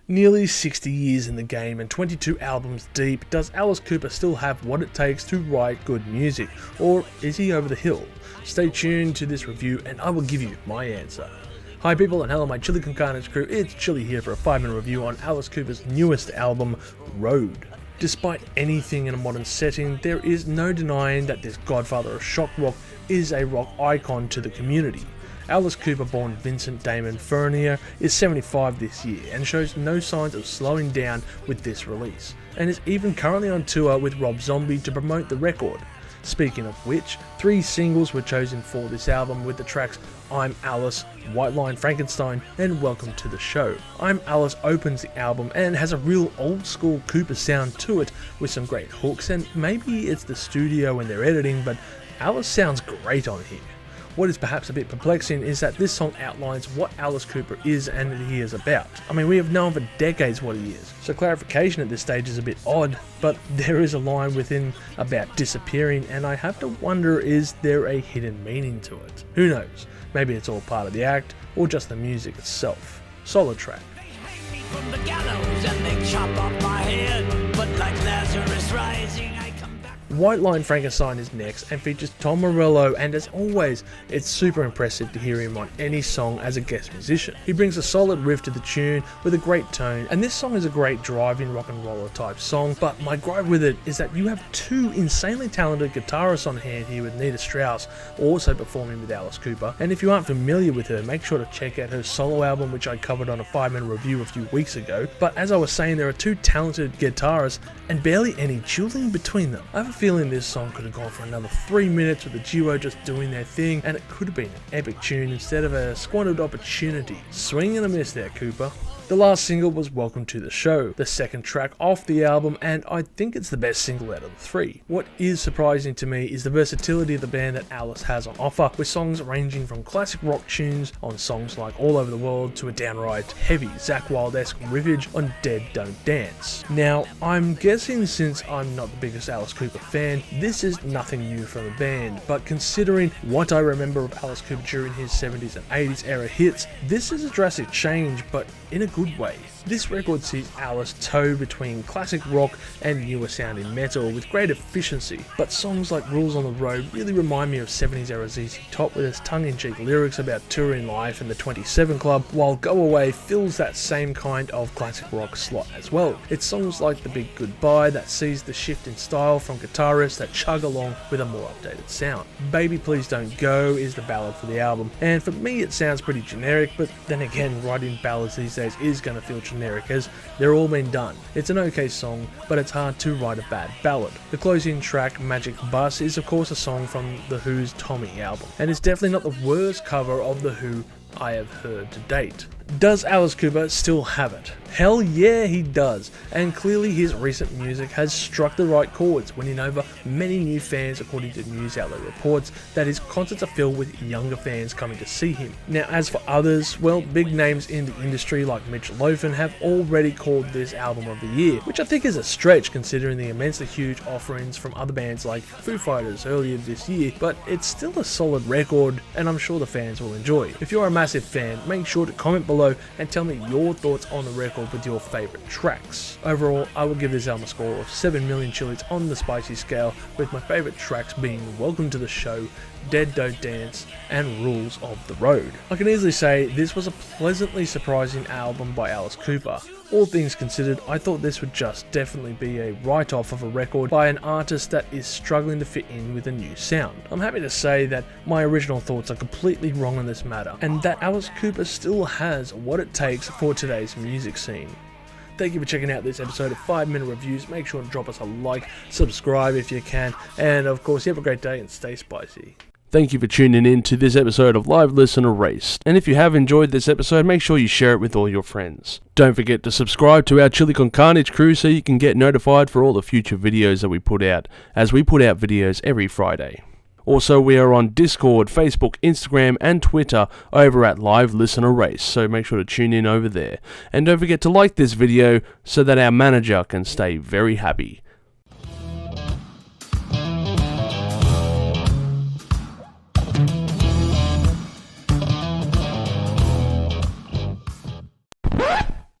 Nearly 60 years in the game and 22 albums deep, does Alice Cooper still have what it takes to write good music, or is he over the hill? Stay tuned to this review and I will give you my answer. Hi people and hello my Chili Con Carnage crew, it's Chili here for a 5-minute review on Alice Cooper's newest album, Road. Despite anything in a modern setting, there is no denying that this godfather of shock rock is a rock icon to the community. Alice Cooper, born Vincent Damon Fournier, is 75 this year and shows no signs of slowing down with this release, and is even currently on tour with Rob Zombie to promote the record. Speaking of which, 3 singles were chosen for this album with the tracks I'm Alice, White Line Frankenstein, and Welcome to the Show. I'm Alice opens the album and has a real old school Cooper sound to it with some great hooks, and maybe it's the studio and their editing, but Alice sounds great on here. What is perhaps a bit perplexing is that this song outlines what Alice Cooper is and that he is about. I mean, we have known for decades what he is, so clarification at this stage is a bit odd, but there is a line within about disappearing, and I have to wonder, is there a hidden meaning to it? Who knows? Maybe it's all part of the act, or just the music itself. Solid track. From the gallows and they chop off my head, but like Lazarus rising, I come back. White Line Frankenstein is next and features Tom Morello, and as always, it's super impressive to hear him on any song as a guest musician. He brings a solid riff to the tune with a great tone, and this song is a great driving rock and roller type song, but my gripe with it is that you have 2 insanely talented guitarists on hand here with Nita Strauss also performing with Alice Cooper, and if you aren't familiar with her, make sure to check out her solo album which I covered on a 5-minute review a few weeks ago. But as I was saying, there are 2 talented guitarists and barely any dueling between them. I have a feeling this song could have gone for another 3 minutes with the duo just doing their thing, and it could have been an epic tune instead of a squandered opportunity. Swing and a miss there, Cooper. The last single was Welcome to the Show, the second track off the album, and I think it's the best single out of the 3. What is surprising to me is the versatility of the band that Alice has on offer, with songs ranging from classic rock tunes on songs like All Over the World to a downright heavy Zakk Wylde-esque riffage on Dead Don't Dance. Now, I'm guessing since I'm not the biggest Alice Cooper fan, this is nothing new from the band, but considering what I remember of Alice Cooper during his 70s and 80s era hits, this is a drastic change, but in a good way. This record sees Alice toe between classic rock and newer sounding metal with great efficiency, but songs like Rules on the Road really remind me of 70s era ZZ Top with its tongue-in-cheek lyrics about touring life and the 27 Club, while Go Away fills that same kind of classic rock slot as well. It's songs like The Big Goodbye that sees the shift in style from guitarists that chug along with a more updated sound. Baby Please Don't Go is the ballad for the album, and for me it sounds pretty generic, but then again, writing ballads these days is going to feel generic as they're all been done. It's an okay song, but it's hard to write a bad ballad. The closing track, Magic Bus, is of course a song from The Who's Tommy album, and it's definitely not the worst cover of The Who I have heard to date. Does Alice Cooper still have it? Hell yeah, he does, and clearly his recent music has struck the right chords, winning over many new fans according to news outlet reports that his concerts are filled with younger fans coming to see him. Now as for others, well, big names in the industry like Mitch Loeffin have already called this album of the year, which I think is a stretch considering the immensely huge offerings from other bands like Foo Fighters earlier this year, but it's still a solid record and I'm sure the fans will enjoy. If you're a massive fan, make sure to comment below and tell me your thoughts on the record with your favourite tracks. Overall, I will give this album a score of 7 million chilies on the spicy scale, with my favourite tracks being Welcome to the Show, Dead Don't Dance, and Rules of the Road. I can easily say this was a pleasantly surprising album by Alice Cooper. All things considered, I thought this would just definitely be a write-off of a record by an artist that is struggling to fit in with a new sound. I'm happy to say that my original thoughts are completely wrong on this matter, and that Alice Cooper still has what it takes for today's music scene. Thank you for checking out this episode of 5-minute reviews. Make sure to drop us a like, subscribe if you can, and of course, you have a great day and stay spicy. Thank you for tuning in to this episode of Live Listen Erased. And if you have enjoyed this episode, make sure you share it with all your friends. Don't forget to subscribe to our Chili Con Carnage crew so you can get notified for all the future videos that we put out, as we put out videos every Friday. Also, we are on Discord, Facebook, Instagram, and Twitter over at Live Listen Erased, so make sure to tune in over there. And don't forget to like this video so that our manager can stay very happy.